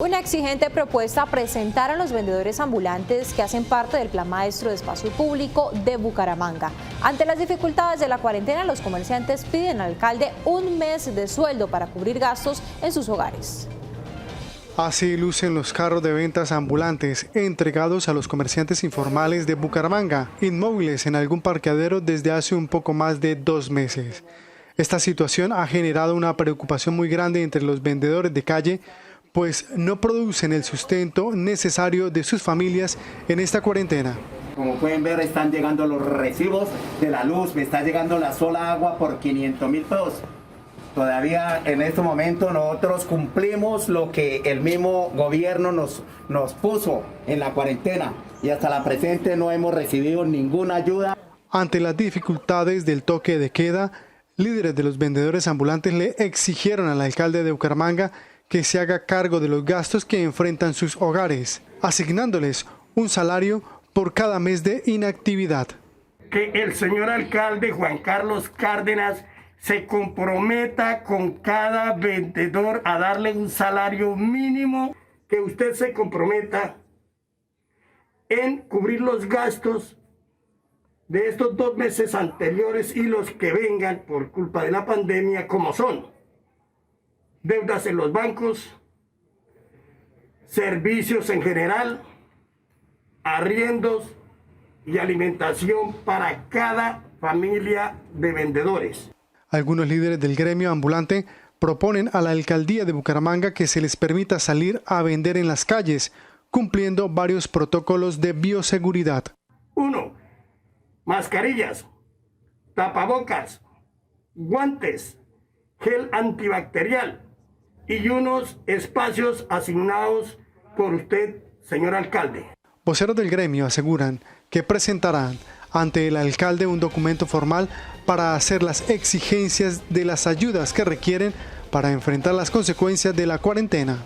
Una exigente propuesta presentaron los vendedores ambulantes que hacen parte del Plan Maestro de Espacio Público de Bucaramanga. Ante las dificultades de la cuarentena, los comerciantes piden al alcalde un mes de sueldo para cubrir gastos en sus hogares. Así lucen los carros de ventas ambulantes entregados a los comerciantes informales de Bucaramanga, inmóviles en algún parqueadero desde hace un poco más de 2 meses. Esta situación ha generado una preocupación muy grande entre los vendedores de calle, pues no producen el sustento necesario de sus familias en esta cuarentena. Como pueden ver, están llegando los recibos de la luz, me está llegando la sola agua por 500.000 pesos. Todavía en este momento nosotros cumplimos lo que el mismo gobierno nos puso en la cuarentena y hasta la presente no hemos recibido ninguna ayuda. Ante las dificultades del toque de queda, líderes de los vendedores ambulantes le exigieron al alcalde de Bucaramanga que se haga cargo de los gastos que enfrentan sus hogares, asignándoles un salario por cada mes de inactividad. Que el señor alcalde Juan Carlos Cárdenas se comprometa con cada vendedor a darle un salario mínimo, que usted se comprometa en cubrir los gastos de estos 2 meses anteriores y los que vengan por culpa de la pandemia, como son deudas en los bancos, servicios en general, arriendos y alimentación para cada familia de vendedores. Algunos líderes del gremio ambulante proponen a la alcaldía de Bucaramanga que se les permita salir a vender en las calles, cumpliendo varios protocolos de bioseguridad. 1. Mascarillas, tapabocas, guantes, gel antibacterial y unos espacios asignados por usted, señor alcalde. Voceros del gremio aseguran que presentarán ante el alcalde un documento formal para hacer las exigencias de las ayudas que requieren para enfrentar las consecuencias de la cuarentena.